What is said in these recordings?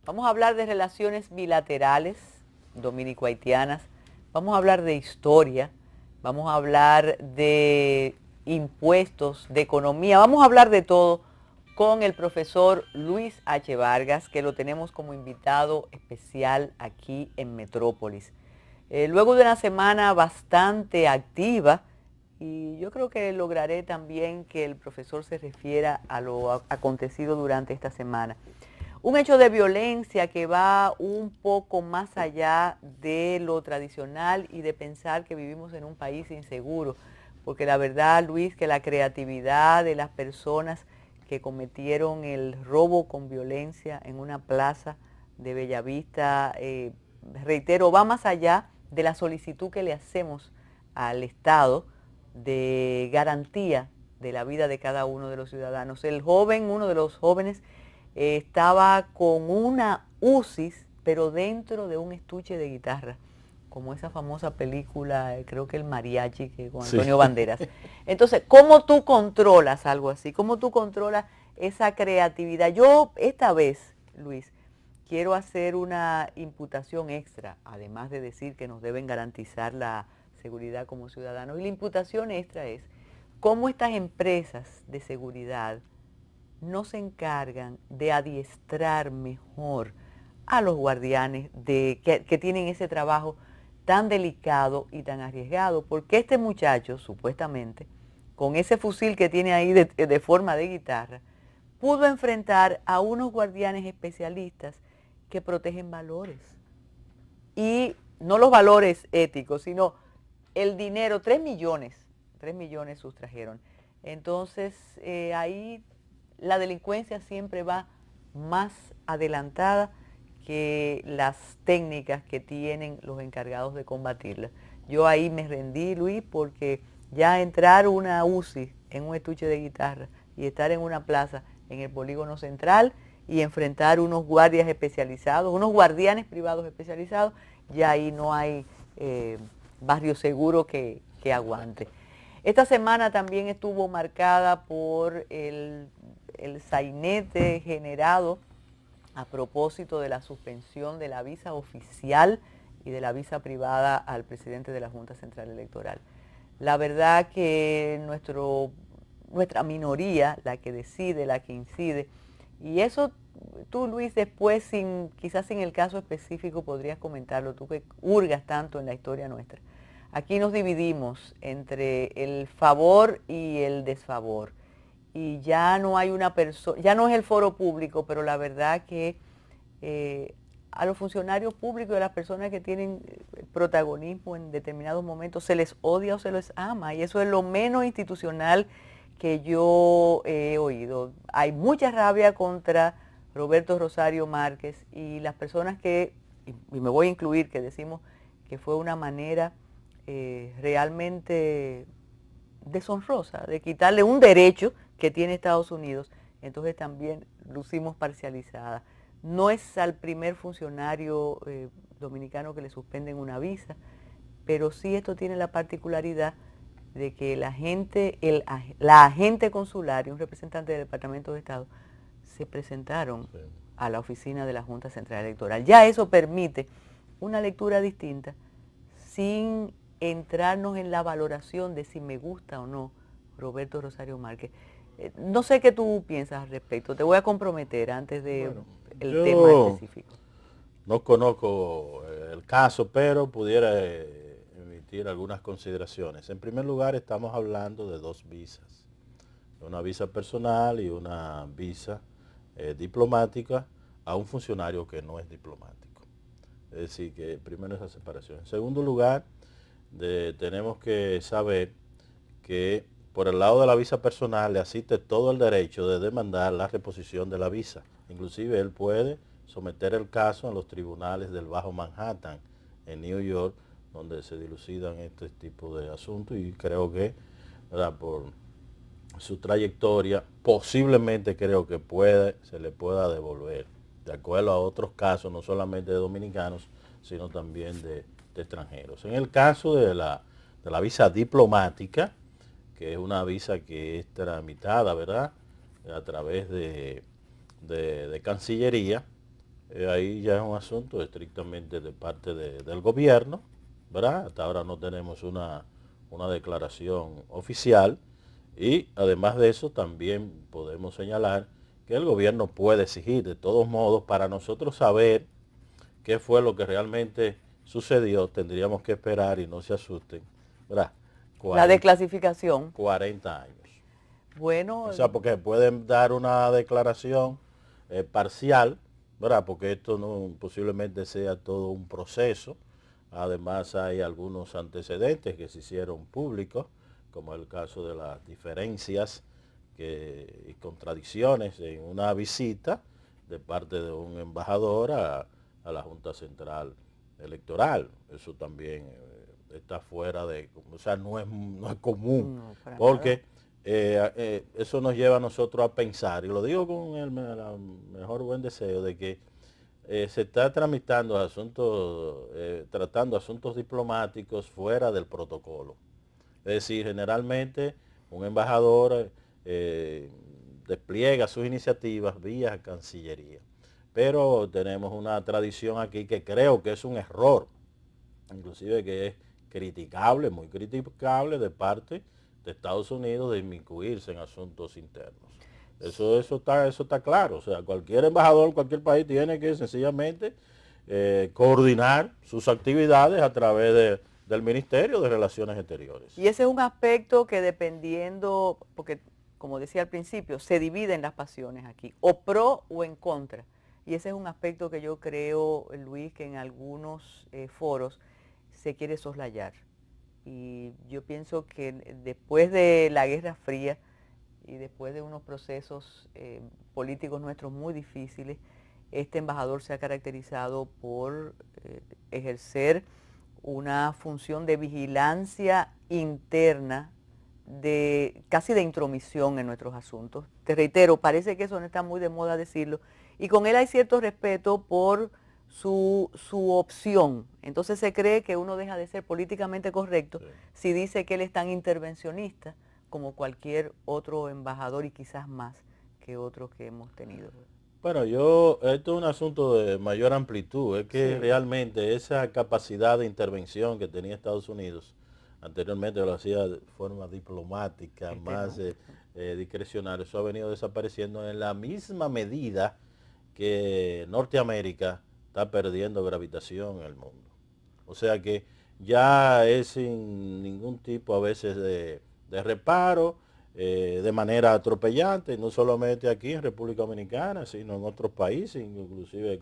Vamos a hablar de relaciones bilaterales dominico-haitianas, vamos a hablar de historia, vamos a hablar de impuestos, de economía, vamos a hablar de todo con el profesor Luis H. Vargas, que lo tenemos como invitado especial aquí en Metrópolis. Luego de una semana bastante activa, y yo creo que lograré también que el profesor se refiera a lo acontecido durante esta semana. Un hecho de violencia que va un poco más allá de lo tradicional y de pensar que vivimos en un país inseguro, porque la verdad, Luis, que la creatividad de las personas que cometieron el robo con violencia en una plaza de Bellavista, reitero, va más allá de la solicitud que le hacemos al Estado de garantía de la vida de cada uno de los ciudadanos. El joven, uno de los jóvenes, estaba con una UCIs, pero dentro de un estuche de guitarra, como esa famosa película, creo que El Mariachi, que con Antonio Banderas. Entonces, ¿cómo tú controlas algo así? ¿Cómo tú controlas esa creatividad? Yo esta vez, Luis, quiero hacer una imputación extra, además de decir que nos deben garantizar la seguridad como ciudadanos. Y la imputación extra es cómo estas empresas de seguridad no se encargan de adiestrar mejor a los guardianes que tienen ese trabajo tan delicado y tan arriesgado, porque este muchacho, supuestamente, con ese fusil que tiene ahí de forma de guitarra, pudo enfrentar a unos guardianes especialistas que protegen valores. Y no los valores éticos, sino el dinero, 3 millones sustrajeron. Entonces, ahí la delincuencia siempre va más adelantada que las técnicas que tienen los encargados de combatirla. Yo ahí me rendí, Luis, porque ya entrar una UCI en un estuche de guitarra y estar en una plaza en el polígono central y enfrentar unos guardias especializados, unos guardianes privados especializados, ya ahí no hay barrio seguro que aguante. Esta semana también estuvo marcada por el sainete generado a propósito de la suspensión de la visa oficial y de la visa privada al presidente de la Junta Central Electoral. La verdad que nuestra minoría, la que decide, la que incide, y eso tú, Luis, después, quizás sin el caso específico podrías comentarlo, tú que hurgas tanto en la historia nuestra. Aquí nos dividimos entre el favor y el desfavor. Y ya no hay una persona, ya no es el foro público, pero la verdad que a los funcionarios públicos y a las personas que tienen protagonismo en determinados momentos se les odia o se les ama. Y eso es lo menos institucional que yo he oído. Hay mucha rabia contra Roberto Rosario Márquez y las personas y me voy a incluir, que decimos que fue una manera realmente deshonrosa de quitarle un derecho que tiene Estados Unidos, entonces también lucimos parcializada. No es al primer funcionario dominicano que le suspenden una visa, pero sí esto tiene la particularidad de que la agente consular y un representante del Departamento de Estado se presentaron a la oficina de la Junta Central Electoral. Ya eso permite una lectura distinta sin entrarnos en la valoración de si me gusta o no Roberto Rosario Márquez. No sé qué tú piensas al respecto. Te voy a comprometer antes de Bueno, el tema yo específico. no conozco el caso, pero pudiera emitir algunas consideraciones. En primer lugar, estamos hablando de dos visas, una visa personal y una visa diplomática a un funcionario que no es diplomático. Es decir, que primero esa separación. En segundo lugar, tenemos que saber que por el lado de la visa personal le asiste todo el derecho de demandar la reposición de la visa. Inclusive él puede someter el caso en los tribunales del Bajo Manhattan, en New York, donde se dilucidan este tipo de asuntos, y creo que, ¿verdad?, por su trayectoria, posiblemente creo que se le pueda devolver, de acuerdo a otros casos, no solamente de dominicanos, sino también de extranjeros. En el caso de la visa diplomática, que es una visa que es tramitada, ¿verdad?, a través de Cancillería, Ahí ya es un asunto estrictamente de parte del gobierno, ¿verdad? Hasta ahora no tenemos una declaración oficial y además de eso también podemos señalar que el gobierno puede exigir de todos modos para nosotros saber qué fue lo que realmente sucedió, tendríamos que esperar y no se asusten, ¿verdad? La 40, desclasificación. 40 años. O Bueno, sea, porque pueden dar una declaración parcial, ¿verdad? Porque esto no posiblemente sea todo un proceso. Además hay algunos antecedentes que se hicieron públicos, como el caso de las diferencias y contradicciones en una visita de parte de un embajador a la Junta Central Electoral. Eso también está fuera o sea, no es común, no, para nada. porque eso nos lleva a nosotros a pensar, y lo digo con el mejor buen deseo, de que se está tramitando asuntos, tratando asuntos diplomáticos fuera del protocolo. Es decir, generalmente un embajador despliega sus iniciativas vía Cancillería. Pero tenemos una tradición aquí que creo que es un error, inclusive que es criticable, muy criticable de parte de Estados Unidos de inmiscuirse en asuntos internos. Eso está claro. O sea, cualquier embajador, cualquier país tiene que sencillamente coordinar sus actividades a través del Ministerio de Relaciones Exteriores. Y ese es un aspecto que dependiendo, porque como decía al principio, se dividen las pasiones aquí, o pro o en contra. Y ese es un aspecto que yo creo, Luis, que en algunos foros se quiere soslayar. Y yo pienso que después de la Guerra Fría y después de unos procesos políticos nuestros muy difíciles, este embajador se ha caracterizado por ejercer una función de vigilancia interna, casi de intromisión en nuestros asuntos. Te reitero, parece que eso no está muy de moda decirlo, y con él hay cierto respeto por su opción. Entonces se cree que uno deja de ser políticamente correcto Sí. si dice que él es tan intervencionista como cualquier otro embajador y quizás más que otros que hemos tenido. Bueno, esto es un asunto de mayor amplitud, es que Sí, realmente esa capacidad de intervención que tenía Estados Unidos, anteriormente lo hacía de forma diplomática, más no. discrecional, eso ha venido desapareciendo en la misma medida que Norteamérica está perdiendo gravitación en el mundo. O sea que ya es sin ningún tipo a veces de reparo, de manera atropellante, no solamente aquí en República Dominicana, sino en otros países, inclusive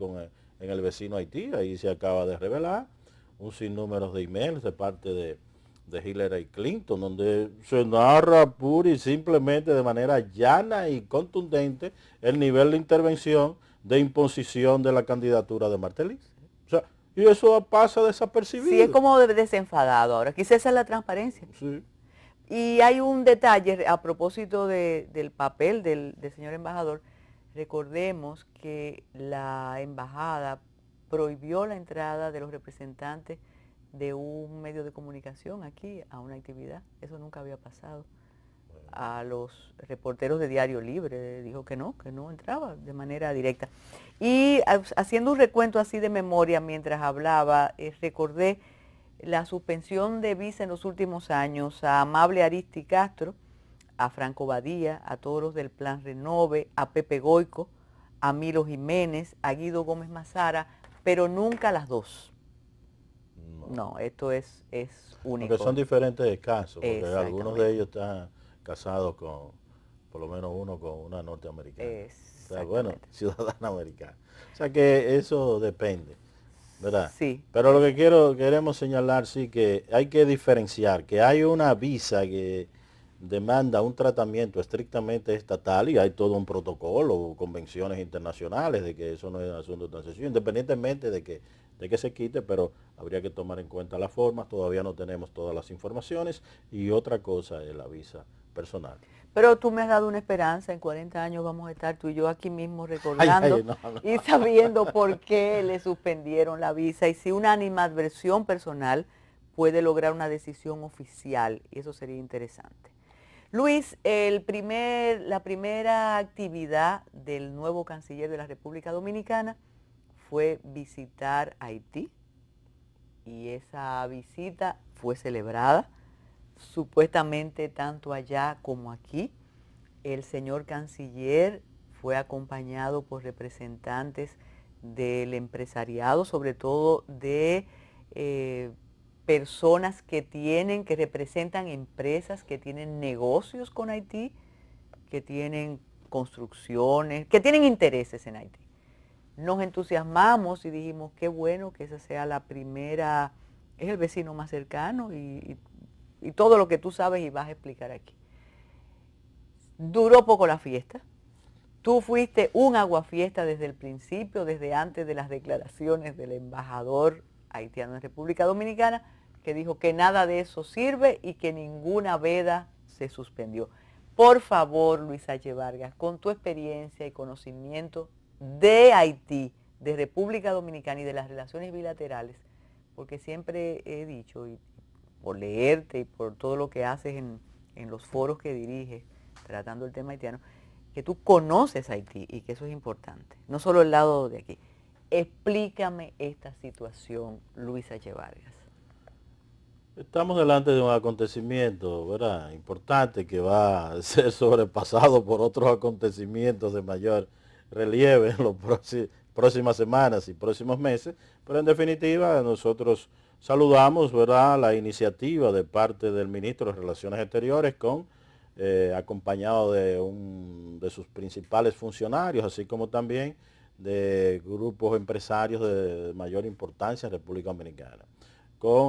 en el vecino Haití. Ahí se acaba de revelar un sinnúmero de emails de parte de Hillary Clinton, donde se narra pura y simplemente de manera llana y contundente el nivel de intervención de imposición de la candidatura de Martelly. O sea, y eso pasa desapercibido. Sí, es como desenfadado ahora. Quizás esa es la transparencia. Sí. Y hay un detalle a propósito del papel del señor embajador. Recordemos que la embajada prohibió la entrada de los representantes de un medio de comunicación aquí a una actividad. Eso nunca había pasado. A los reporteros de Diario Libre dijo que no entraba de manera directa. Y haciendo un recuento así de memoria mientras hablaba, recordé la suspensión de visa en los últimos años a Amable Aristi Castro, a Franco Badía, a todos los del Plan Renove, a Pepe Goico, a Milo Jiménez, a Guido Gómez Mazara, pero nunca las dos. No, esto es único. Porque son diferentes casos, porque algunos de Exactamente. ellos están casados por lo menos uno con una norteamericana. O sea, bueno, Exactamente. ciudadana americana. O sea que eso depende, ¿verdad? Sí, Pero lo que queremos señalar, sí, que hay que diferenciar, que hay una visa que demanda un tratamiento estrictamente estatal y hay todo un protocolo, convenciones internacionales de que eso no es un asunto tan sencillo, independientemente de que se quite, pero habría que tomar en cuenta las formas, todavía no tenemos todas las informaciones y otra cosa es la visa personal. pero tú me has dado una esperanza, en 40 años vamos a estar tú y yo aquí mismo Ay, recordando ay, no, no. y sabiendo por qué le suspendieron la visa y si una animadversión personal puede lograr una decisión oficial, y eso sería interesante. Luis, la primera actividad del nuevo canciller de la República Dominicana fue visitar Haití y esa visita fue celebrada, supuestamente tanto allá como aquí. El señor canciller fue acompañado por representantes del empresariado, sobre todo de personas que representan empresas que tienen negocios con Haití, que tienen construcciones, que tienen intereses en Haití. Nos entusiasmamos y dijimos, qué bueno que esa sea la primera, es el vecino más cercano y todo lo que tú sabes y vas a explicar aquí. Duró poco la fiesta. Tú fuiste un aguafiesta desde el principio, desde antes de las declaraciones del embajador haitiano en República Dominicana, que dijo que nada de eso sirve y que ninguna veda se suspendió. Por favor, Luis H. Vargas, con tu experiencia y conocimiento de Haití, de República Dominicana y de las relaciones bilaterales, porque siempre he dicho, y por leerte y por todo lo que haces en los foros que diriges, tratando el tema haitiano, que tú conoces Haití y que eso es importante, no solo el lado de aquí. Explícame esta situación, Luis H. Vargas. Estamos delante de un acontecimiento, ¿verdad?, importante, que va a ser sobrepasado por otros acontecimientos de mayor relieve en las próximas semanas y próximos meses, pero en definitiva nosotros saludamos, ¿verdad?, la iniciativa de parte del ministro de Relaciones Exteriores acompañado de sus principales funcionarios, así como también de grupos empresarios de mayor importancia en República Dominicana.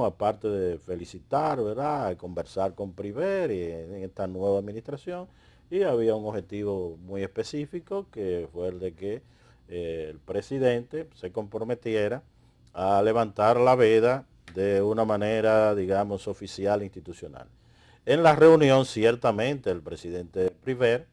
Aparte de felicitar, ¿verdad?, conversar con Priver y en esta nueva administración, y había un objetivo muy específico, que fue el de que el presidente se comprometiera a levantar la veda de una manera, digamos, oficial e institucional. En la reunión, ciertamente, el presidente Priver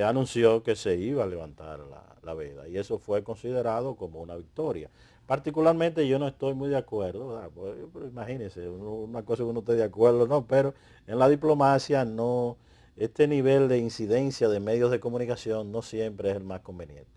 anunció que se iba a levantar la veda, y eso fue considerado como una victoria. Particularmente yo no estoy muy de acuerdo, pero imagínense, una cosa que uno esté de acuerdo, no, pero en la diplomacia no, este nivel de incidencia de medios de comunicación no siempre es el más conveniente.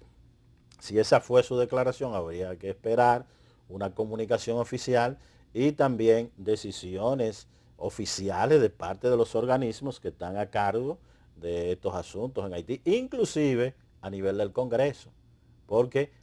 Si esa fue su declaración, habría que esperar una comunicación oficial y también decisiones oficiales de parte de los organismos que están a cargo de estos asuntos en Haití, inclusive a nivel del Congreso, porque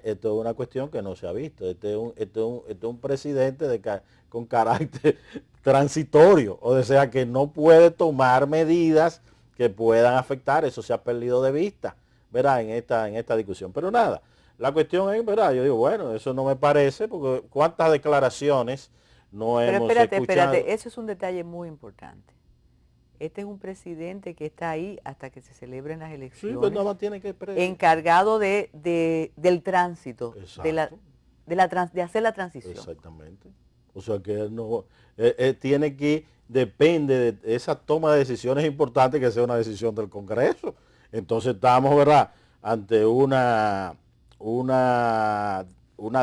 esto es una cuestión que no se ha visto. Este es un presidente con carácter transitorio, o sea que no puede tomar medidas que puedan afectar, eso se ha perdido de vista, ¿verdad?, en esta discusión. Pero nada, la cuestión es, ¿verdad?, yo digo, bueno, eso no me parece, porque cuántas declaraciones no Pero hemos espérate, escuchado. eso es un detalle muy importante. Este es un presidente que está ahí hasta que se celebren las Sí, pues elecciones, nada más tiene que encargado del tránsito, Exacto. de hacer la transición. Exactamente. O sea que él no tiene que, depende de esa toma de decisiones importantes, que sea una decisión del Congreso. Entonces estamos, ¿verdad?, ante una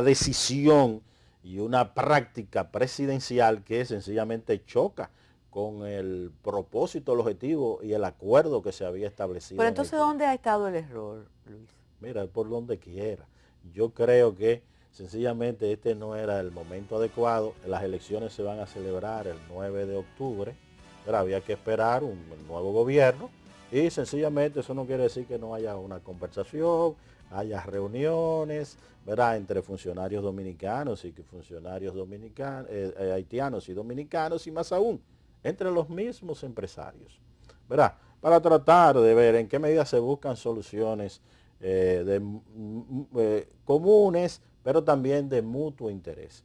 decisión y una práctica presidencial que sencillamente choca con el propósito, el objetivo y el acuerdo que se había establecido Pero en entonces, Haití. ¿dónde ha estado el error, Luis? Mira, por donde quiera. Yo creo que sencillamente este no era el momento adecuado. Las elecciones se van a celebrar el 9 de octubre, pero había que esperar un nuevo gobierno, y sencillamente eso no quiere decir que no haya una conversación, haya reuniones, ¿verdad?, entre funcionarios dominicanos y funcionarios haitianos y dominicanos, y más aún, entre los mismos empresarios, ¿verdad?, para tratar de ver en qué medida se buscan soluciones comunes, pero también de mutuo interés.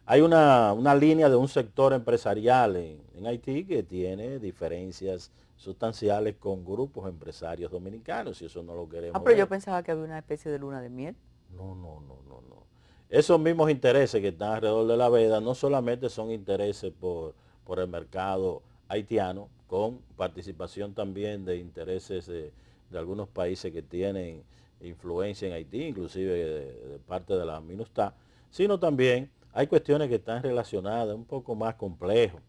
Hay una línea de un sector empresarial en Haití que tiene diferencias sustanciales con grupos empresarios dominicanos, y eso no lo queremos Pero yo ver. pensaba que había una especie de luna de miel. No. Esos mismos intereses que están alrededor de la veda no solamente son intereses por el mercado haitiano, con participación también de intereses de algunos países que tienen influencia en Haití, inclusive de parte de la MINUSTAH, sino también hay cuestiones que están relacionadas, un poco más complejo,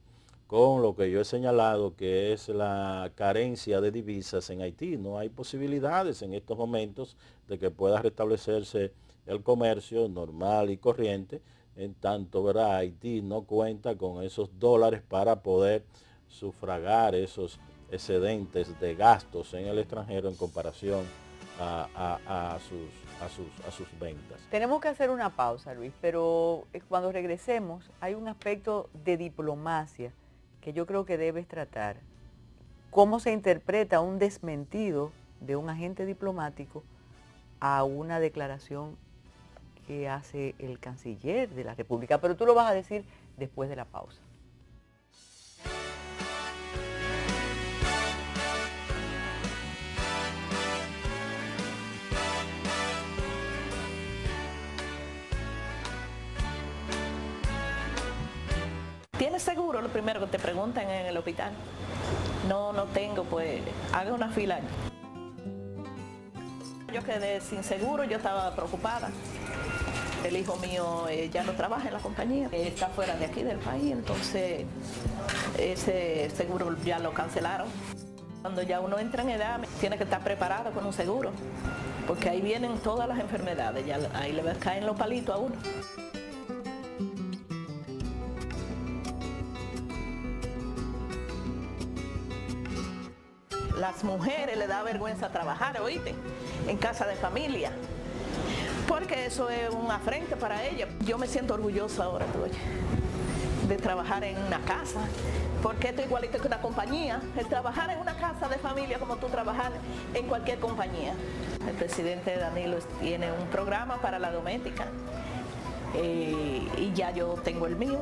con lo que yo he señalado, que es la carencia de divisas en Haití. No hay posibilidades en estos momentos de que pueda restablecerse el comercio normal y corriente, en tanto, ¿verdad?, Haití no cuenta con esos dólares para poder sufragar esos excedentes de gastos en el extranjero en comparación a sus ventas. Tenemos que hacer una pausa, Luis, pero cuando regresemos hay un aspecto de diplomacia que yo creo que debes tratar. ¿Cómo se interpreta un desmentido de un agente diplomático a una declaración que hace el canciller de la República? Pero tú lo vas a decir después de la pausa. ¿Tienes seguro? Lo primero que te preguntan en el hospital. No, no tengo, pues haga una fila. Yo quedé sin seguro, yo estaba preocupada. El hijo mío ya no trabaja en la compañía, está fuera de aquí del país, entonces ese seguro ya lo cancelaron. Cuando ya uno entra en edad, tiene que estar preparado con un seguro, porque ahí vienen todas las enfermedades, ya ahí le caen los palitos a uno. Las mujeres les da vergüenza trabajar, oíste, en casa de familia, porque eso es un afrente para ellas. Yo me siento orgullosa ahora, oye, de trabajar en una casa, porque esto es igualito que una compañía, es trabajar en una casa de familia como tú trabajar en cualquier compañía. El presidente Danilo tiene un programa para la doméstica y ya yo tengo el mío.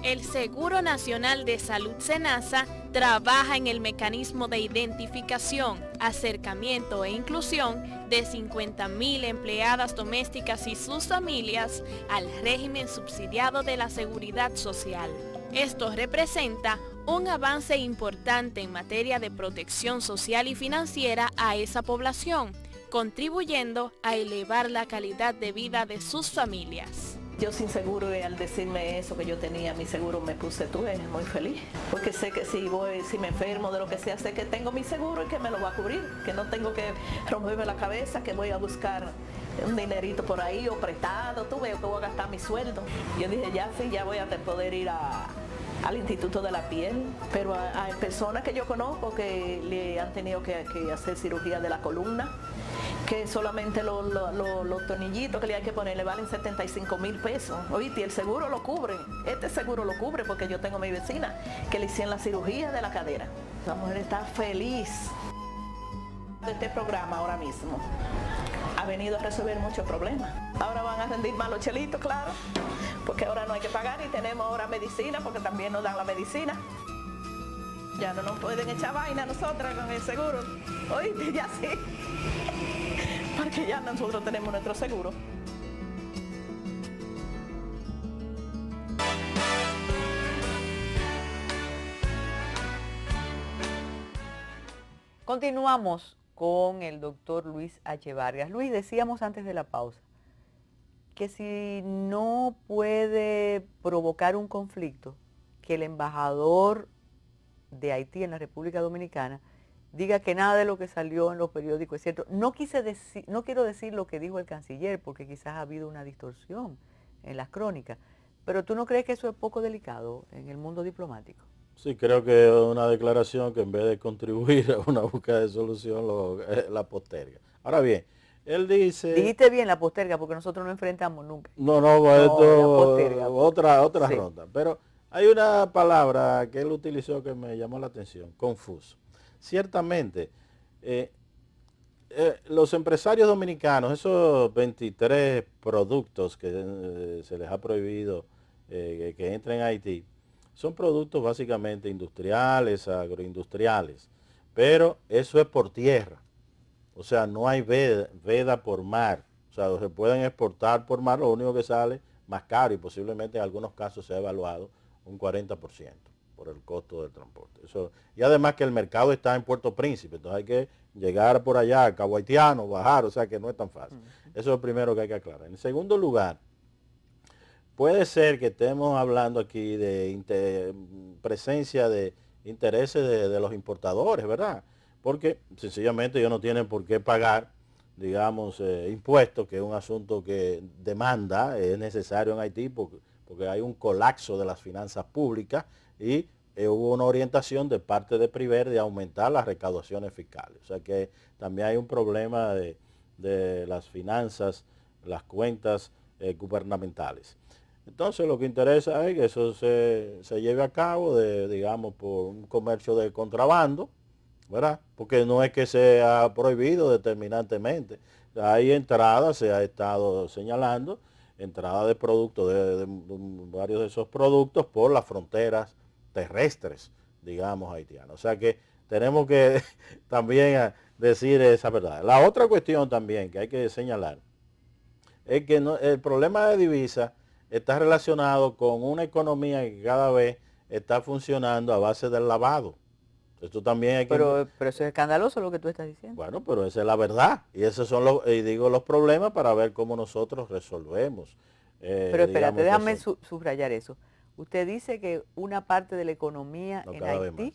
El Seguro Nacional de Salud SENASA trabaja en el mecanismo de identificación, acercamiento e inclusión de 50,000 empleadas domésticas y sus familias al régimen subsidiado de la Seguridad Social. Esto representa un avance importante en materia de protección social y financiera a esa población, contribuyendo a elevar la calidad de vida de sus familias. Yo sin seguro, al decirme eso que yo tenía mi seguro, me puse muy feliz, porque sé que si me enfermo de lo que sea, sé que tengo mi seguro y que me lo va a cubrir, que no tengo que romperme la cabeza, que voy a buscar un dinerito por ahí o prestado, tú ves que voy a gastar mi sueldo. Yo dije, ya sí, ya voy a poder ir al Instituto de la Piel, pero hay personas que yo conozco que le han tenido que hacer cirugía de la columna, que solamente los tornillitos que le hay que poner le valen 75,000 pesos. Oíste, el seguro lo cubre, este seguro lo cubre porque yo tengo a mi vecina que le hicieron la cirugía de la cadera. La mujer está feliz de este programa ahora mismo. Ha venido a resolver muchos problemas. Ahora van a rendir más los chelitos, claro, porque ahora no hay que pagar y tenemos ahora medicina porque también nos dan la medicina. Ya no nos pueden echar vaina a nosotras con el seguro. Oíste, ya sí. Porque ya nosotros tenemos nuestro seguro. Continuamos con el doctor Luis H. Vargas. Luis, decíamos antes de la pausa que si no puede provocar un conflicto, que el embajador de Haití en la República Dominicana diga que nada de lo que salió en los periódicos es cierto. No quiero decir lo que dijo el canciller, porque quizás ha habido una distorsión en las crónicas, pero ¿tú no crees que eso es poco delicado en el mundo diplomático? Sí, creo que es una declaración que en vez de contribuir a una búsqueda de solución, la posterga. Ahora bien, él dice... Dijiste bien la posterga, porque nosotros no enfrentamos nunca. No, posterga. Otra sí. ronda. Pero hay una palabra que él utilizó que me llamó la atención, confuso. Ciertamente, los empresarios dominicanos, esos 23 productos que se les ha prohibido que entren a Haití, son productos básicamente industriales, agroindustriales, pero eso es por tierra. O sea, no hay veda por mar. O sea, se pueden exportar por mar, lo único que sale más caro y posiblemente en algunos casos se ha evaluado un 40% por el costo del transporte. Eso, y además que el mercado está en Puerto Príncipe, entonces hay que llegar por allá, a Cabo Haitiano, bajar, o sea que no es tan fácil. Eso es lo primero que hay que aclarar. En segundo lugar, puede ser que estemos hablando aquí de presencia de intereses de los importadores, ¿verdad? Porque sencillamente ellos no tienen por qué pagar, digamos, impuestos, que es un asunto que demanda, es necesario en Haití porque hay un colapso de las finanzas públicas y hubo una orientación de parte de Priver de aumentar las recaudaciones fiscales. O sea que también hay un problema de las finanzas, las cuentas gubernamentales. Entonces lo que interesa es que eso se lleve a cabo, digamos, por un comercio de contrabando, ¿verdad? Porque no es que sea prohibido determinantemente. Hay entradas, se ha estado señalando, entrada de productos, de varios de esos productos por las fronteras terrestres, digamos, haitianas. O sea que tenemos que también decir esa verdad. La otra cuestión también que hay que señalar es que el problema de divisa está relacionado con una economía que cada vez está funcionando a base del lavado. Esto también hay que... Pero eso es escandaloso lo que tú estás diciendo. Bueno, pero esa es la verdad. Y esos son los problemas para ver cómo nosotros resolvemos. Pero espérate, déjame subrayar eso. Usted dice que una parte de la economía en Haití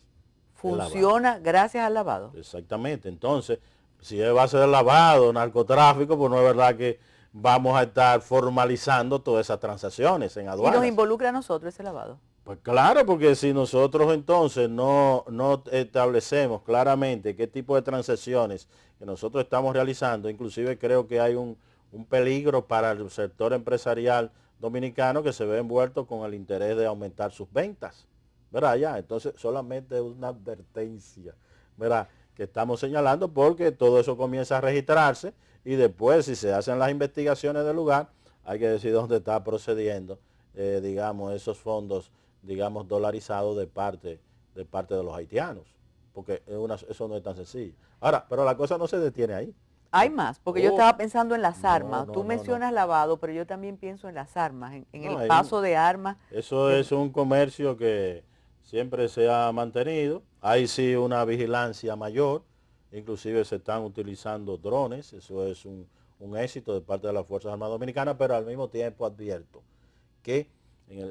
funciona gracias al lavado. Exactamente. Entonces, si es base del lavado, narcotráfico, pues no es verdad que vamos a estar formalizando todas esas transacciones en aduanas. ¿Y nos involucra a nosotros ese lavado? Pues claro, porque si nosotros entonces no establecemos claramente qué tipo de transacciones que nosotros estamos realizando, inclusive creo que hay un peligro para el sector empresarial dominicano que se ve envuelto con el interés de aumentar sus ventas, ¿verdad? Ya, entonces solamente una advertencia, ¿verdad?, que estamos señalando, porque todo eso comienza a registrarse y después, si se hacen las investigaciones del lugar, hay que decir dónde está procediendo, digamos, esos fondos, digamos, dolarizados de parte de los haitianos, porque eso no es tan sencillo. Ahora, pero la cosa no se detiene ahí. Hay más, porque yo estaba pensando en las armas. Tú mencionas lavado, pero yo también pienso en las armas, en el paso de armas. Eso es un comercio que siempre se ha mantenido. Hay sí una vigilancia mayor, inclusive se están utilizando drones, eso es un éxito de parte de las Fuerzas Armadas Dominicanas, pero al mismo tiempo advierto que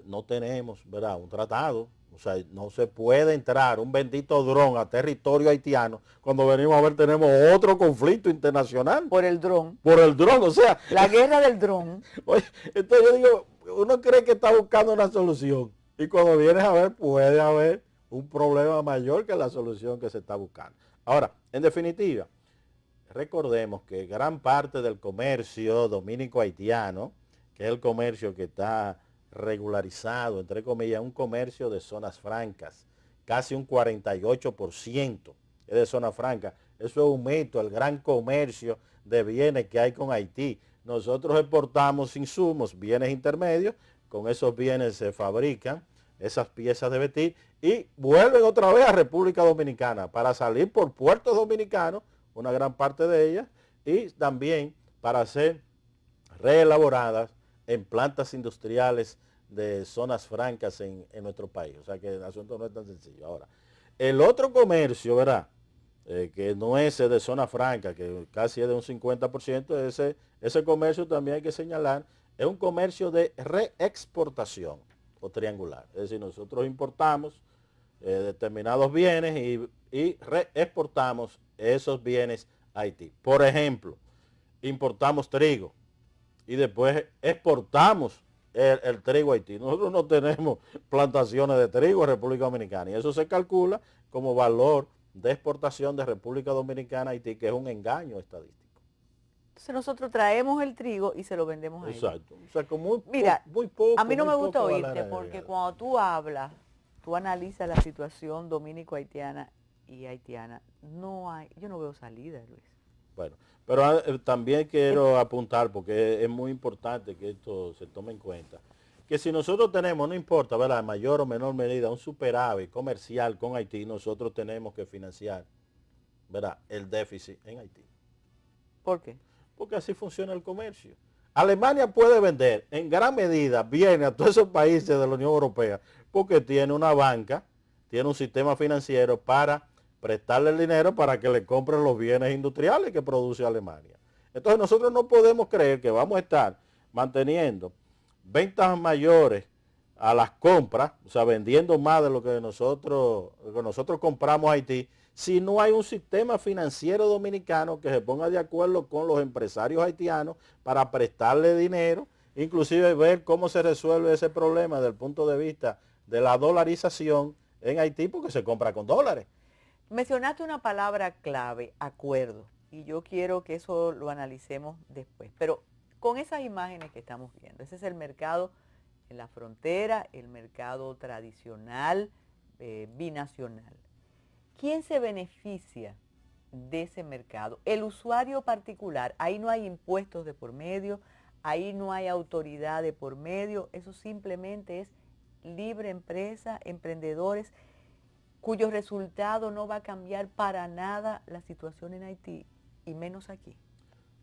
no tenemos, ¿verdad?, un tratado. O sea, no se puede entrar un bendito dron a territorio haitiano cuando venimos a ver tenemos otro conflicto internacional. Por el dron. Por el dron, o sea. La guerra del dron. Oye, entonces yo digo, uno cree que está buscando una solución y cuando vienes a ver puede haber un problema mayor que la solución que se está buscando. Ahora, en definitiva, recordemos que gran parte del comercio dominico-haitiano, que es el comercio que está regularizado, entre comillas, un comercio de zonas francas, casi un 48% es de zona franca. Eso es aumento, el gran comercio de bienes que hay con Haití. Nosotros exportamos insumos, bienes intermedios, con esos bienes se fabrican esas piezas de vestir y vuelven otra vez a República Dominicana para salir por puertos dominicanos, una gran parte de ellas, y también para ser reelaboradas en plantas industriales de zonas francas en nuestro país. O sea que el asunto no es tan sencillo. Ahora, el otro comercio, ¿verdad?, que no es de zona franca, que casi es de un 50%, ese comercio también hay que señalar, es un comercio de reexportación o triangular. Es decir, nosotros importamos determinados bienes y reexportamos esos bienes a Haití. Por ejemplo, importamos trigo y después exportamos el trigo a Haití. Nosotros no tenemos plantaciones de trigo en República Dominicana y eso se calcula como valor de exportación de República Dominicana a Haití, que es un engaño estadístico. Entonces nosotros traemos el trigo y se lo vendemos a ellos. Exacto. O sea, con muy poco. A mí no me gusta oírte porque cuando tú hablas, tú analizas la situación dominico-haitiana y haitiana. Yo no veo salida, Luis. Bueno, pero también quiero apuntar, porque es muy importante que esto se tome en cuenta, que si nosotros tenemos, no importa, ¿verdad?, en mayor o menor medida, un superávit comercial con Haití, nosotros tenemos que financiar, ¿verdad?, el déficit en Haití. ¿Por qué? Porque así funciona el comercio. Alemania puede vender en gran medida bienes a todos esos países de la Unión Europea porque tiene una banca, tiene un sistema financiero para prestarle el dinero para que le compren los bienes industriales que produce Alemania. Entonces nosotros no podemos creer que vamos a estar manteniendo ventas mayores a las compras, o sea, vendiendo más de lo que nosotros compramos a Haití, si no hay un sistema financiero dominicano que se ponga de acuerdo con los empresarios haitianos para prestarle dinero, inclusive ver cómo se resuelve ese problema desde el punto de vista de la dolarización en Haití, porque se compra con dólares. Mencionaste una palabra clave, acuerdo, y yo quiero que eso lo analicemos después, pero con esas imágenes que estamos viendo, ese es el mercado en la frontera, el mercado tradicional, binacional. ¿Quién se beneficia de ese mercado? El usuario particular, ahí no hay impuestos de por medio, ahí no hay autoridad de por medio, eso simplemente es libre empresa, emprendedores, cuyo resultado no va a cambiar para nada la situación en Haití, y menos aquí.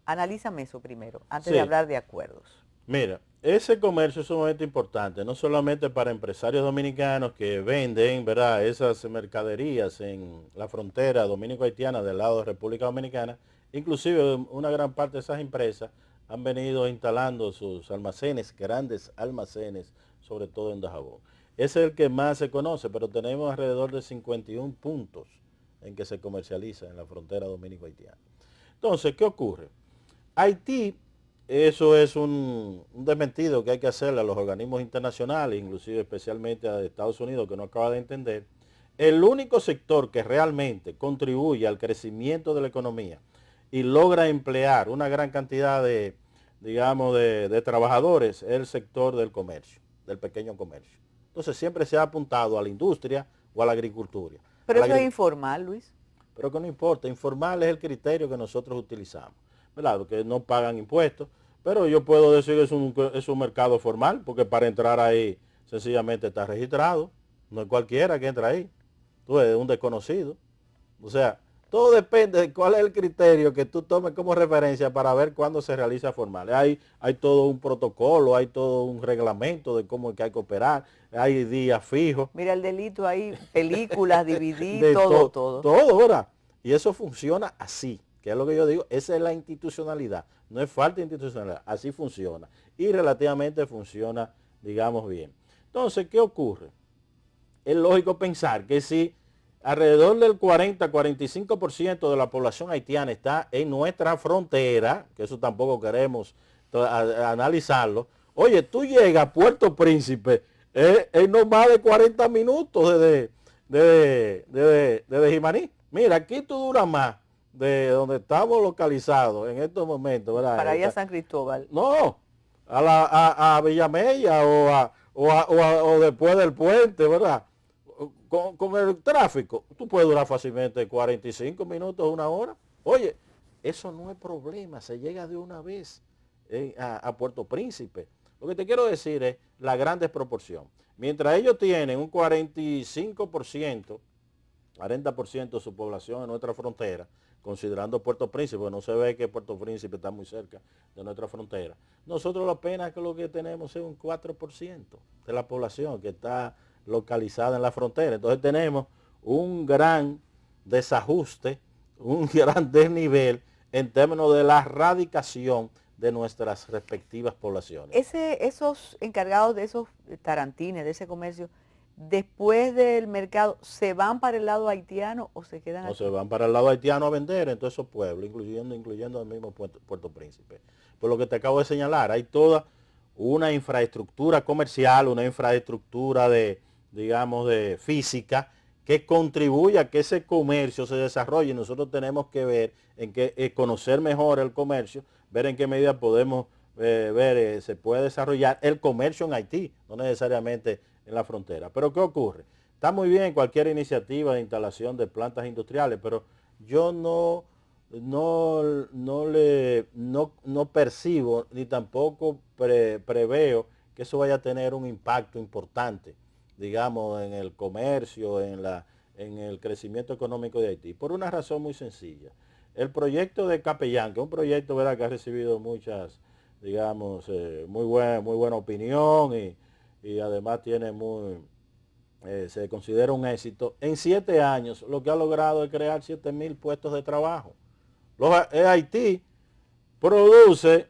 Analízame eso primero, antes de hablar de acuerdos. Mira, ese comercio es sumamente importante, no solamente para empresarios dominicanos que venden, ¿verdad?, esas mercaderías en la frontera dominico-haitiana del lado de República Dominicana, inclusive una gran parte de esas empresas han venido instalando sus almacenes, grandes almacenes, sobre todo en Dajabón. Ese es el que más se conoce, pero tenemos alrededor de 51 puntos en que se comercializa en la frontera dominico-haitiana. Entonces, ¿qué ocurre? Haití, eso es un desmentido que hay que hacerle a los organismos internacionales, inclusive especialmente a Estados Unidos, que no acaba de entender. El único sector que realmente contribuye al crecimiento de la economía y logra emplear una gran cantidad de, digamos, de trabajadores es el sector del comercio, del pequeño comercio. Entonces siempre se ha apuntado a la industria o a la agricultura. Pero eso es informal, Luis. Pero que no importa, informal es el criterio que nosotros utilizamos, ¿verdad? Porque no pagan impuestos, pero yo puedo decir que es un mercado formal, porque para entrar ahí sencillamente está registrado, no es cualquiera que entra ahí, tú eres un desconocido. O sea, todo depende de cuál es el criterio que tú tomes como referencia para ver cuándo se realiza formal. Hay todo un protocolo, hay todo un reglamento de cómo es que hay que operar, hay días fijos. Mira el delito ahí, películas, DVD, todo. Todo, ¿verdad? Y eso funciona así, que es lo que yo digo, esa es la institucionalidad. No es falta de institucionalidad, así funciona. Y relativamente funciona, digamos, bien. Entonces, ¿qué ocurre? Es lógico pensar que si alrededor del 40-45% de la población haitiana está en nuestra frontera, que eso tampoco queremos analizarlo. Oye, tú llegas a Puerto Príncipe en no más de 40 minutos desde Jimaní. Mira, aquí tú duras más de donde estamos localizados en estos momentos, ¿verdad? Para ir a San Cristóbal. No, a Villamella o después del puente, ¿verdad? Con el tráfico, tú puedes durar fácilmente 45 minutos, una hora. Oye, eso no es problema, se llega de una vez a Puerto Príncipe. Lo que te quiero decir es la gran desproporción. Mientras ellos tienen un 40% de su población en nuestra frontera, considerando Puerto Príncipe, no se ve que Puerto Príncipe está muy cerca de nuestra frontera. Nosotros apenas que lo que tenemos es un 4% de la población que está localizada en la frontera. Entonces tenemos un gran desajuste, un gran desnivel en términos de la radicación de nuestras respectivas poblaciones. Esos encargados de esos tarantines, de ese comercio, después del mercado, ¿se van para el lado haitiano o se quedan aquí? O se van para el lado haitiano a vender en todos esos pueblos, incluyendo el mismo Puerto Príncipe. Por lo que te acabo de señalar, hay toda una infraestructura comercial, una infraestructura de física que contribuye a que ese comercio se desarrolle. Nosotros tenemos que ver conocer mejor el comercio, ver en qué medida podemos se puede desarrollar el comercio en Haití, no necesariamente en la frontera. Pero ¿qué ocurre? Está muy bien cualquier iniciativa de instalación de plantas industriales, pero yo no percibo ni tampoco preveo que eso vaya a tener un impacto importante, digamos, en el comercio, en el crecimiento económico de Haití, por una razón muy sencilla. El proyecto de Capellán, que es un proyecto, ¿verdad?, que ha recibido muchas, digamos, muy buena opinión y además tiene se considera un éxito. En 7 años lo que ha logrado es crear 7,000 puestos de trabajo. Haití produce,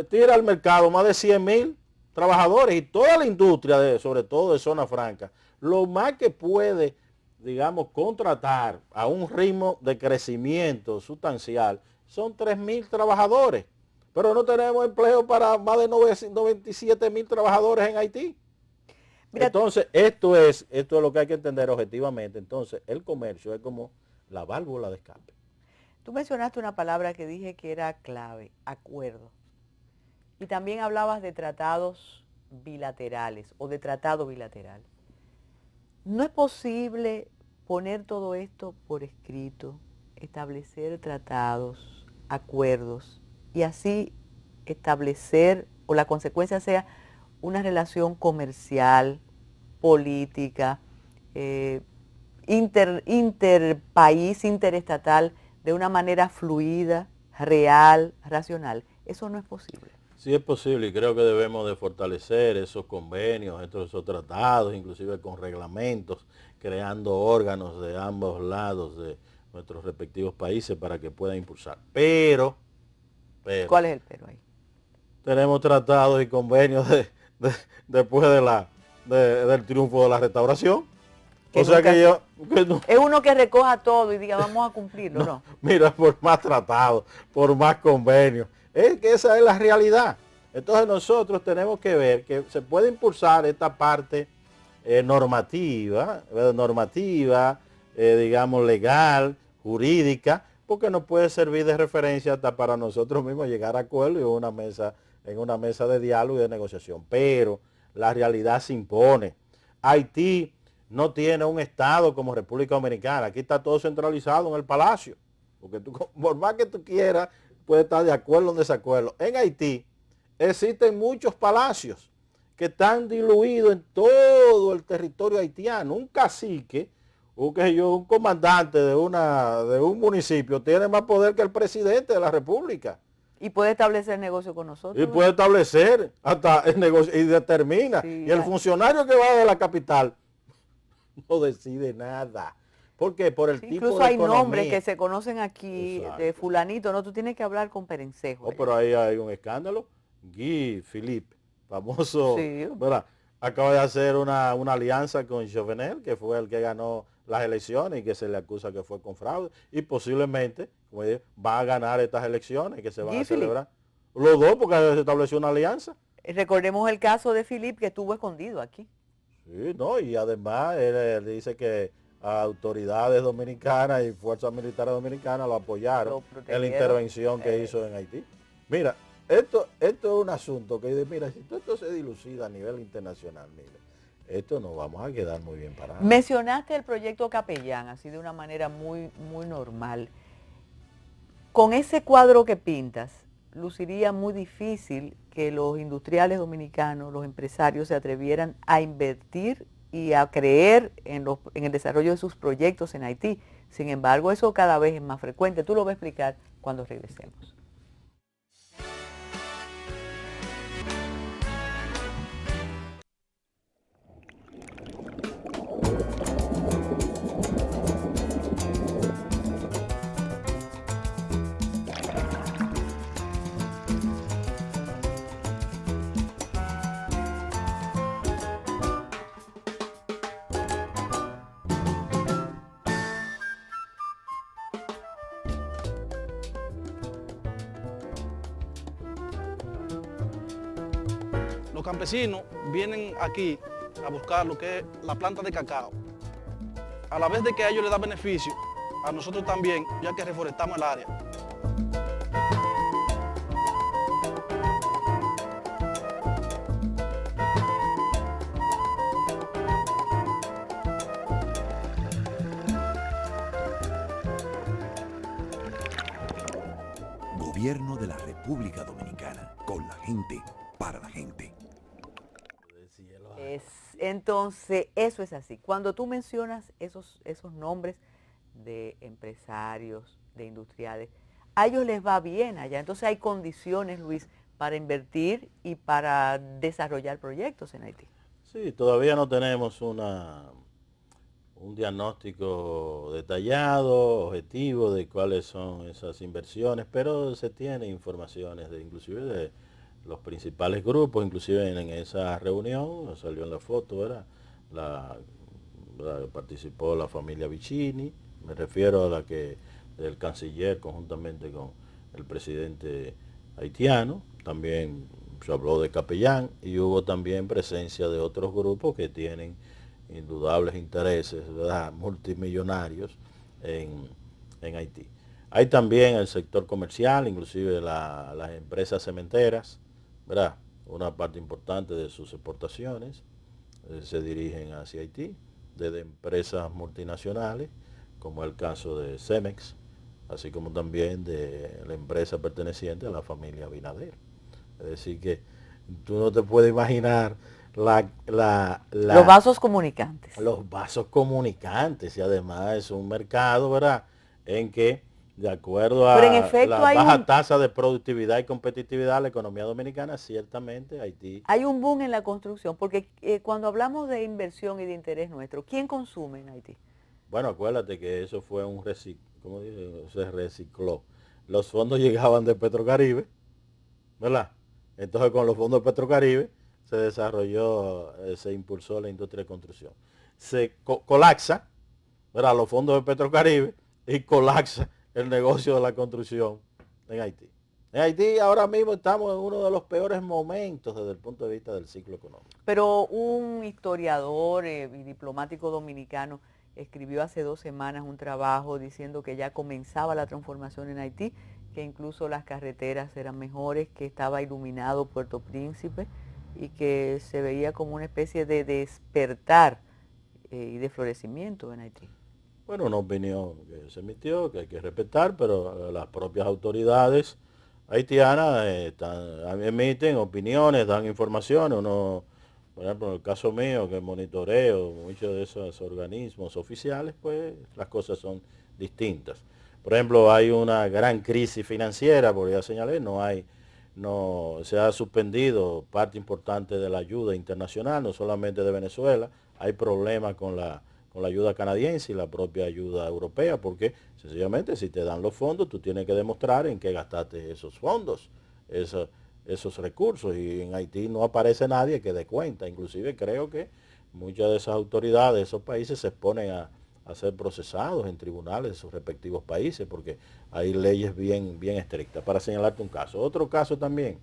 tira al mercado más de 100,000 trabajadores y toda la industria, sobre todo de zona franca, lo más que puede, digamos, contratar a un ritmo de crecimiento sustancial son 3.000 trabajadores. Pero no tenemos empleo para más de 97.000 trabajadores en Haití. Mira, entonces, esto es lo que hay que entender objetivamente. Entonces, el comercio es como la válvula de escape. Tú mencionaste una palabra que dije que era clave, acuerdo. Y también hablabas de tratados bilaterales o de tratado bilateral. ¿No es posible poner todo esto por escrito, establecer tratados, acuerdos y así establecer, o la consecuencia sea una relación comercial, política, interpaís, interestatal, de una manera fluida, real, racional? Eso no es posible. Sí es posible y creo que debemos de fortalecer esos convenios, esos tratados, inclusive con reglamentos, creando órganos de ambos lados de nuestros respectivos países para que puedan impulsar. Pero ¿cuál es el pero ahí? Tenemos tratados y convenios después del triunfo de la restauración. O sea que no. Es uno que recoja todo y diga vamos a cumplirlo, ¿no? Mira, por más tratados, por más convenios. Es que esa es la realidad. Entonces nosotros tenemos que ver que se puede impulsar esta parte normativa, digamos legal, jurídica, porque nos puede servir de referencia hasta para nosotros mismos llegar a acuerdo en una mesa de diálogo y de negociación. Pero la realidad se impone. Haití no tiene un estado como República Dominicana. Aquí está todo centralizado en el palacio. Porque tú, por más que tú quieras, puedes estar de acuerdo o en desacuerdo. En Haití existen muchos palacios que están diluidos en todo el territorio haitiano. Un cacique, un comandante de un municipio tiene más poder que el presidente de la República. Y puede establecer negocio con nosotros. Y puede establecer hasta el negocio y determina. Sí, y el funcionario que va de la capital no decide nada. ¿Por qué? Por el tipo de incluso hay nombres que se conocen aquí. Exacto. De fulanito, no, tú tienes que hablar con Perencejo. Oh, pero ahí hay un escándalo. Guy Philippe, famoso, sí, ¿verdad? Acaba de hacer una alianza con Jovenel, que fue el que ganó las elecciones y que se le acusa que fue con fraude. Y posiblemente, como dije, va a ganar estas elecciones que se van a celebrar. Los dos, porque se estableció una alianza. Recordemos el caso de Philippe que estuvo escondido aquí. Sí, no, y además él dice que autoridades dominicanas y fuerzas militares dominicanas lo apoyaron en la intervención que hizo en Haití. Mira, esto es un asunto que, mira, si esto se dilucida a nivel internacional, mire, esto nos vamos a quedar muy bien parados. Mencionaste el proyecto Capellán, así de una manera muy, muy normal. Con ese cuadro que pintas, luciría muy difícil que los industriales dominicanos, los empresarios, se atrevieran a invertir y a creer en el desarrollo de sus proyectos en Haití. Sin embargo, eso cada vez es más frecuente. Tú lo vas a explicar cuando regresemos. Los campesinos vienen aquí a buscar lo que es la planta de cacao. A la vez de que a ellos les da beneficio, a nosotros también, ya que reforestamos el área. Gobierno de la República Dominicana, con la gente, para la gente. Entonces, eso es así. Cuando tú mencionas esos nombres de empresarios, de industriales, a ellos les va bien allá. Entonces hay condiciones, Luis, para invertir y para desarrollar proyectos en Haití. Sí, todavía no tenemos un diagnóstico detallado, objetivo de cuáles son esas inversiones, pero se tiene informaciones inclusive de los principales grupos, inclusive en esa reunión, salió en la foto, ¿verdad? Participó la familia Vicini, me refiero a la que el canciller conjuntamente con el presidente haitiano, también se habló de Capellán y hubo también presencia de otros grupos que tienen indudables intereses, ¿verdad?, multimillonarios en Haití. Hay también el sector comercial, inclusive las empresas cementeras, ¿verdad? Una parte importante de sus exportaciones se dirigen hacia Haití, desde empresas multinacionales, como el caso de Cemex, así como también de la empresa perteneciente a la familia Abinader. Es decir que tú no te puedes imaginar los vasos comunicantes. Los vasos comunicantes, y además es un mercado, ¿verdad?, en que, de acuerdo a la baja tasa de productividad y competitividad de la economía dominicana, ciertamente Haití... Hay un boom en la construcción, porque cuando hablamos de inversión y de interés nuestro, ¿quién consume en Haití? Bueno, acuérdate que eso fue se recicló. Los fondos llegaban de Petrocaribe, ¿verdad? Entonces con los fondos de Petrocaribe se desarrolló, se impulsó la industria de construcción. Se colapsa, ¿verdad?, los fondos de Petrocaribe y colapsa el negocio de la construcción en Haití. En Haití ahora mismo estamos en uno de los peores momentos desde el punto de vista del ciclo económico. Pero un historiador y diplomático dominicano escribió hace 2 semanas un trabajo diciendo que ya comenzaba la transformación en Haití, que incluso las carreteras eran mejores, que estaba iluminado Puerto Príncipe y que se veía como una especie de despertar y de florecimiento en Haití. Bueno, una opinión que se emitió, que hay que respetar, pero las propias autoridades haitianas emiten opiniones, dan informaciones. Uno, por ejemplo, en el caso mío, que monitoreo muchos de esos organismos oficiales, pues las cosas son distintas. Por ejemplo, hay una gran crisis financiera, porque ya señalé, se ha suspendido parte importante de la ayuda internacional, no solamente de Venezuela. Hay problemas con la ayuda canadiense y la propia ayuda europea, porque sencillamente si te dan los fondos, tú tienes que demostrar en qué gastaste esos fondos, esos recursos, y en Haití no aparece nadie que dé cuenta. Inclusive creo que muchas de esas autoridades de esos países se exponen a ser procesados en tribunales de sus respectivos países, porque hay leyes bien estrictas. Para señalarte un caso. Otro caso también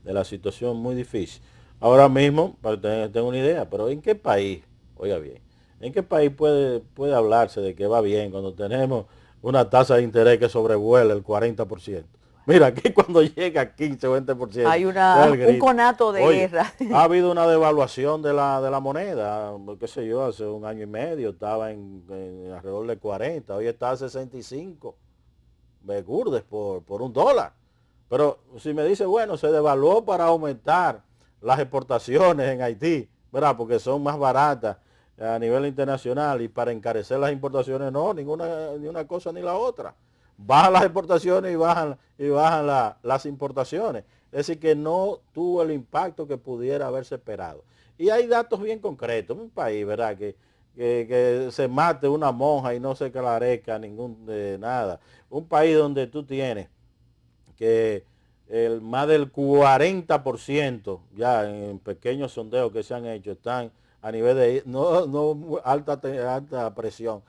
de la situación muy difícil. Ahora mismo, para tener una idea, pero ¿en qué país, oiga bien, en qué país puede hablarse de que va bien cuando tenemos una tasa de interés que sobrevuela el 40%? Mira, aquí cuando llega a 15 o 20%. Hay un conato de guerra. Ha habido una devaluación de la moneda, qué sé yo, hace 1 año y medio estaba en alrededor de 40, hoy está a 65 begurdes por $1. Pero si me dice, bueno, se devaluó para aumentar las exportaciones en Haití, ¿verdad?, porque son más baratas a nivel internacional, y para encarecer las importaciones, no, ni una cosa ni la otra. Bajan las exportaciones y bajan las importaciones. Es decir, que no tuvo el impacto que pudiera haberse esperado. Y hay datos bien concretos. Un país, ¿verdad?, que se mate una monja y no se esclarezca nada. Un país donde tú tienes que más del 40%, ya en pequeños sondeos que se han hecho, están a nivel de no alta presión,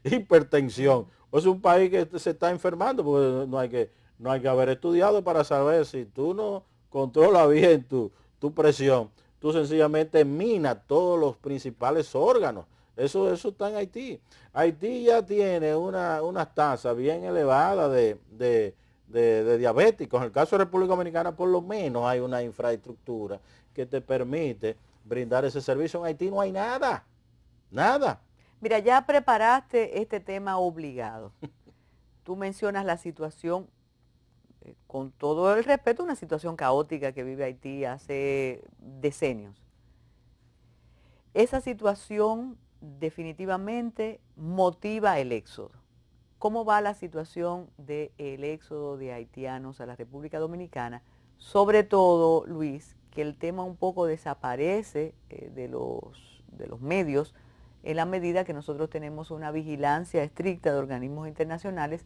hipertensión. Es un país que se está enfermando, porque no hay que haber estudiado para saber si tú no controlas bien tu presión, tú sencillamente minas todos los principales órganos. Eso está en Haití. Haití ya tiene unas tasas bien elevadas de diabéticos. En el caso de República Dominicana, por lo menos hay una infraestructura que te permite brindar ese servicio. En Haití no hay nada. Mira, ya preparaste este tema obligado. Tú mencionas la situación, con todo el respeto, una situación caótica que vive Haití hace decenios. Esa situación definitivamente motiva el éxodo. ¿Cómo va la situación del éxodo de haitianos a la República Dominicana? Sobre todo, Luis, que el tema un poco desaparece de los medios, en la medida que nosotros tenemos una vigilancia estricta de organismos internacionales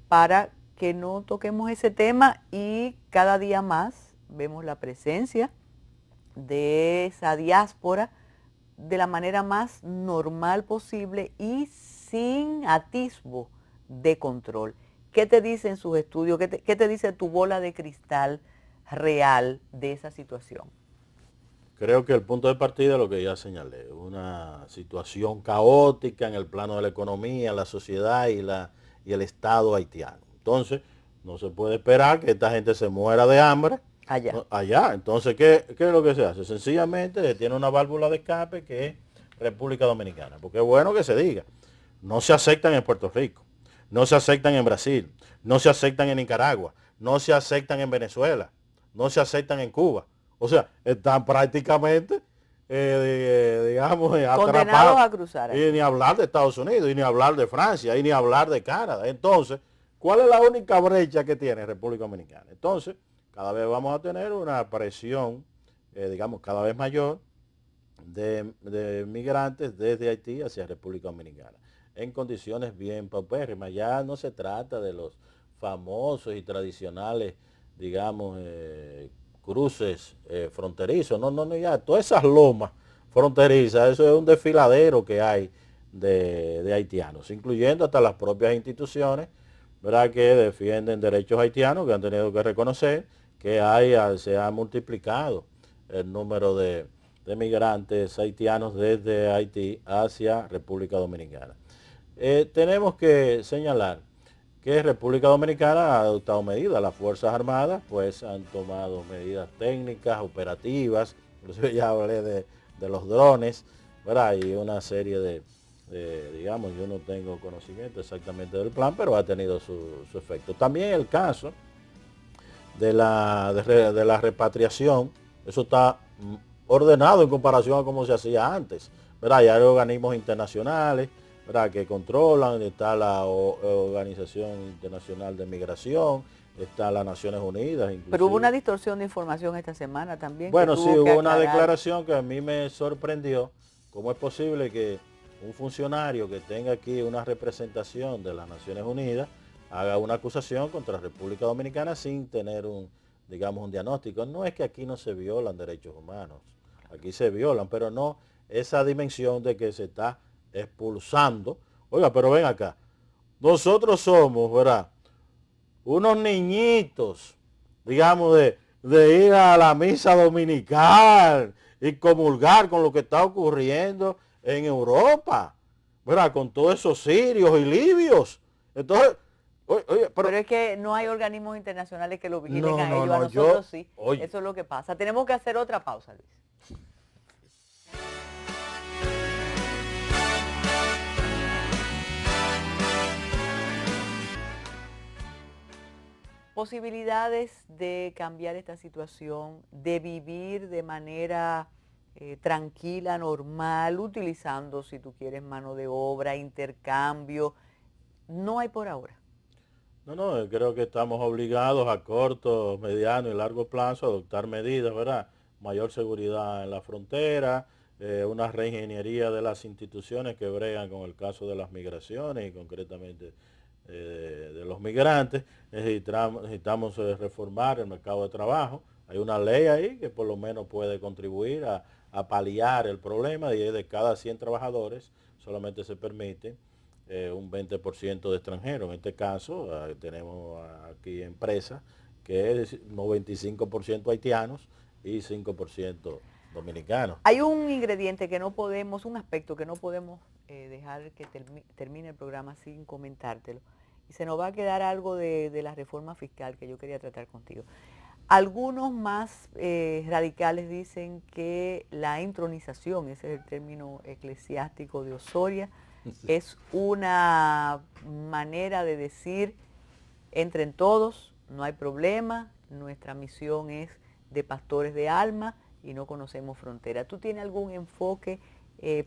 para que no toquemos ese tema y cada día más vemos la presencia de esa diáspora de la manera más normal posible y sin atisbo de control. ¿Qué te dicen sus estudios? ¿Qué te dice tu bola de cristal real de esa situación? Creo que el punto de partida es lo que ya señalé, una situación caótica en el plano de la economía, la sociedad y el Estado haitiano. Entonces, no se puede esperar que esta gente se muera de hambre allá. Entonces, ¿qué es lo que se hace? Sencillamente se tiene una válvula de escape que es República Dominicana. Porque es bueno que se diga, no se aceptan en Puerto Rico, no se aceptan en Brasil, no se aceptan en Nicaragua, no se aceptan en Venezuela, no se aceptan en Cuba. O sea, están prácticamente, digamos, condenados a cruzar. Y ni hablar de Estados Unidos, y ni hablar de Francia, y ni hablar de Canadá. Entonces, ¿cuál es la única brecha que tiene República Dominicana? Entonces, cada vez vamos a tener una presión, digamos, cada vez mayor de migrantes desde Haití hacia República Dominicana, en condiciones bien paupérrimas. Ya no se trata de los famosos y tradicionales, digamos, cruces fronterizos, no, ya, todas esas lomas fronterizas, eso es un desfiladero que hay de haitianos, incluyendo hasta las propias instituciones, ¿verdad?, que defienden derechos haitianos, que han tenido que reconocer que se ha multiplicado el número de migrantes haitianos desde Haití hacia República Dominicana. Tenemos que señalar que República Dominicana ha adoptado medidas, las Fuerzas Armadas pues han tomado medidas técnicas, operativas, inclusive ya hablé de los drones, ¿verdad? Y una serie digamos, yo no tengo conocimiento exactamente del plan, pero ha tenido su efecto. También el caso de la repatriación, eso está ordenado en comparación a cómo se hacía antes, ¿verdad? Y hay organismos internacionales, ¿verdad?, que controlan, está la Organización Internacional de Migración, está las Naciones Unidas. Inclusive. Pero hubo una distorsión de información esta semana también. Bueno, sí, hubo una declaración que a mí me sorprendió. ¿Cómo es posible que un funcionario que tenga aquí una representación de las Naciones Unidas haga una acusación contra la República Dominicana sin tener un diagnóstico? No es que aquí no se violan derechos humanos, aquí se violan, pero no esa dimensión de que se está expulsando. Oiga, pero ven acá, nosotros somos, ¿verdad?, unos niñitos, digamos, de ir a la misa dominical y comulgar con lo que está ocurriendo en Europa, ¿verdad?, con todos esos sirios y libios. Entonces, oye, pero es que no hay organismos internacionales que lo vigilen a ellos, no, a nosotros sí. Oye. Eso es lo que pasa. Tenemos que hacer otra pausa, Luis. Posibilidades de cambiar esta situación, de vivir de manera tranquila, normal, utilizando, si tú quieres, mano de obra, intercambio, no hay por ahora. No, creo que estamos obligados a corto, mediano y largo plazo a adoptar medidas, ¿verdad? Mayor seguridad en la frontera, una reingeniería de las instituciones que bregan con el caso de las migraciones y concretamente de los migrantes. Necesitamos reformar el mercado de trabajo. Hay una ley ahí que por lo menos puede contribuir a paliar el problema, y de cada 100 trabajadores solamente se permite un 20% de extranjeros. En este caso tenemos aquí empresas que es 95% haitianos y 5% dominicanos. Hay un ingrediente que no podemos, un aspecto que no podemos dejar que termine el programa sin comentártelo. Y se nos va a quedar algo de la reforma fiscal que yo quería tratar contigo. Algunos más radicales dicen que la intronización, ese es el término eclesiástico de Osoria, es una manera de decir, entren todos, no hay problema, nuestra misión es de pastores de alma y no conocemos frontera. ¿Tú tienes algún enfoque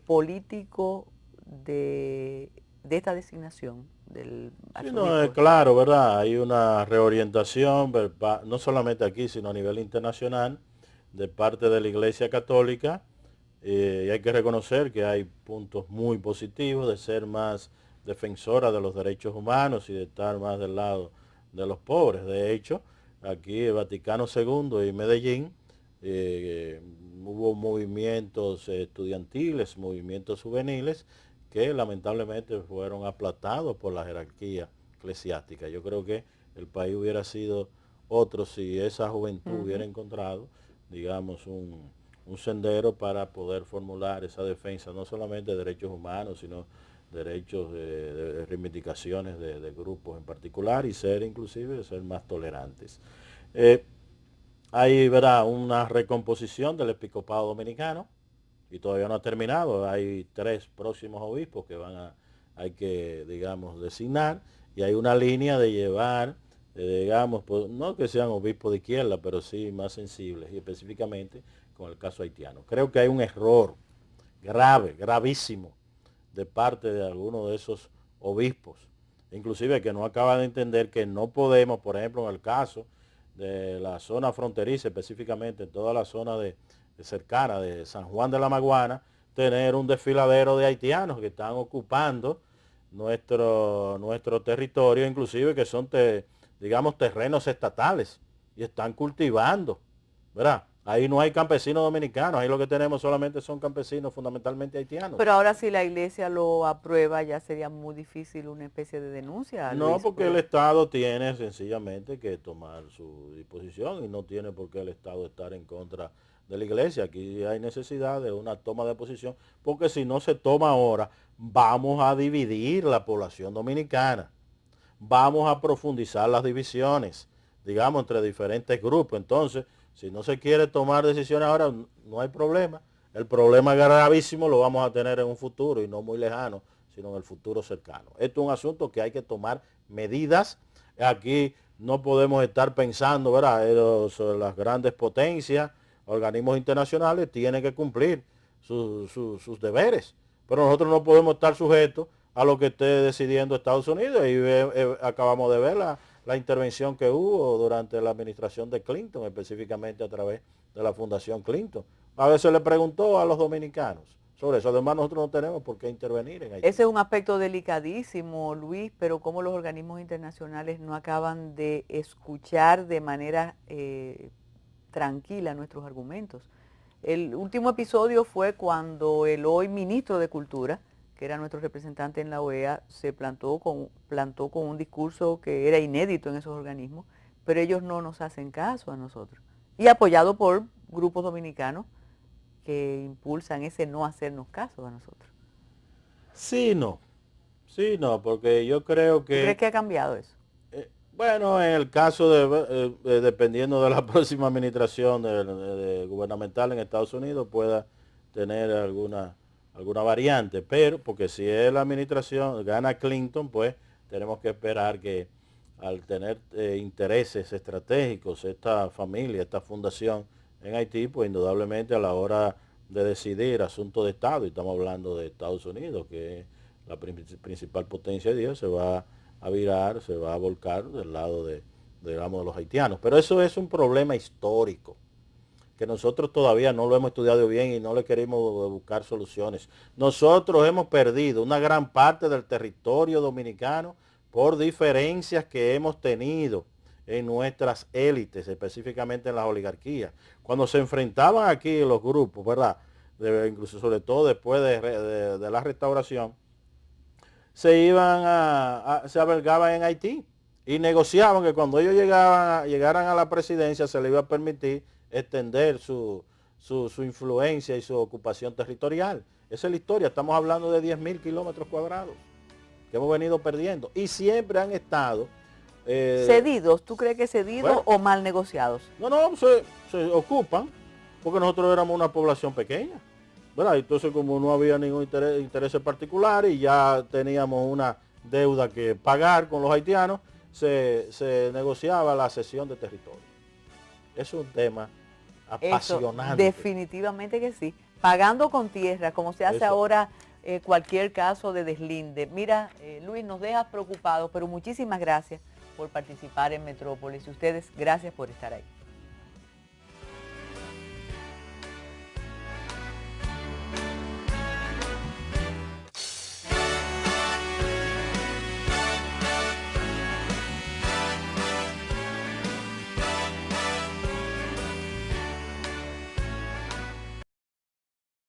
político de esta designación del arzobispo? Sí, claro, ¿verdad? Hay una reorientación, no solamente aquí, sino a nivel internacional, de parte de la Iglesia Católica. Y hay que reconocer que hay puntos muy positivos de ser más defensora de los derechos humanos y de estar más del lado de los pobres. De hecho, aquí el Vaticano II y Medellín hubo movimientos estudiantiles, movimientos juveniles que lamentablemente fueron aplastados por la jerarquía eclesiástica. Yo creo que el país hubiera sido otro si esa juventud hubiera encontrado, digamos, un sendero para poder formular esa defensa, no solamente de derechos humanos, sino derechos de reivindicaciones de grupos en particular y ser más tolerantes. Hay, ¿verdad?, una recomposición del episcopado dominicano y todavía no ha terminado. Hay 3 próximos obispos que hay que, digamos, designar, y hay una línea de llevar, digamos, pues, no que sean obispos de izquierda, pero sí más sensibles, y específicamente con el caso haitiano. Creo que hay un error gravísimo, de parte de algunos de esos obispos, inclusive que no acaban de entender que no podemos, por ejemplo, en el caso de la zona fronteriza, específicamente en toda la zona cercana de San Juan de la Maguana, tener un desfiladero de haitianos que están ocupando nuestro territorio, inclusive que son, digamos, terrenos estatales, y están cultivando, ¿verdad? Ahí no hay campesinos dominicanos, ahí lo que tenemos solamente son campesinos fundamentalmente haitianos. Pero ahora si la iglesia lo aprueba, ya sería muy difícil una especie de denuncia. No, Luis, porque el Estado tiene sencillamente que tomar su disposición, y no tiene por qué el Estado estar en contra de la iglesia. Aquí hay necesidad de una toma de posición, porque si no se toma ahora, vamos a dividir la población dominicana, vamos a profundizar las divisiones, digamos, entre diferentes grupos. Entonces, si no se quiere tomar decisiones ahora, no hay problema. El problema gravísimo lo vamos a tener en un futuro, y no muy lejano, sino en el futuro cercano. Esto es un asunto que hay que tomar medidas. Aquí no podemos estar pensando, ¿verdad? Las grandes potencias, organismos internacionales tienen que cumplir sus deberes, pero nosotros no podemos estar sujetos a lo que esté decidiendo Estados Unidos, y acabamos de ver la intervención que hubo durante la administración de Clinton, específicamente a través de la Fundación Clinton. A veces le preguntó a los dominicanos sobre eso. Además, nosotros no tenemos por qué intervenir en Haití. Ese es un aspecto delicadísimo, Luis, pero como los organismos internacionales no acaban de escuchar de manera tranquila nuestros argumentos. El último episodio fue cuando el hoy ministro de Cultura, que era nuestro representante en la OEA, se plantó con un discurso que era inédito en esos organismos, pero ellos no nos hacen caso a nosotros. Y apoyado por grupos dominicanos que impulsan ese no hacernos caso a nosotros. Sí, no, porque yo creo que... ¿Tú crees que ha cambiado eso? Bueno, en el caso dependiendo de la próxima administración gubernamental en Estados Unidos, pueda tener alguna variante, pero porque si es la administración, gana Clinton, pues tenemos que esperar que, al tener intereses estratégicos, esta familia, esta fundación en Haití, pues indudablemente a la hora de decidir asuntos de Estado, y estamos hablando de Estados Unidos, que es la principal potencia de Dios, se va a virar, se va a volcar del lado digamos, de los haitianos. Pero eso es un problema histórico, que nosotros todavía no lo hemos estudiado bien y no le queremos buscar soluciones. Nosotros hemos perdido una gran parte del territorio dominicano por diferencias que hemos tenido en nuestras élites, específicamente en las oligarquías. Cuando se enfrentaban aquí los grupos, ¿verdad? Incluso sobre todo después de la restauración, se albergaban en Haití y negociaban que cuando ellos llegaran a la presidencia se les iba a permitir extender su influencia y su ocupación territorial. Esa es la historia. Estamos hablando de 10.000 kilómetros cuadrados que hemos venido perdiendo, y siempre han estado ¿cedidos? ¿Tú crees que cedidos, bueno, o mal negociados? No, se ocupan, porque nosotros éramos una población pequeña, ¿verdad? Entonces, como no había ningún interés particular y ya teníamos una deuda que pagar con los haitianos, se negociaba la cesión de territorio. Es un tema apasionante. Eso, definitivamente que sí. Pagando con tierra, como se hace ahora cualquier caso de deslinde. Mira, Luis, nos dejas preocupados, pero muchísimas gracias por participar en Metrópolis. Y ustedes, gracias por estar ahí.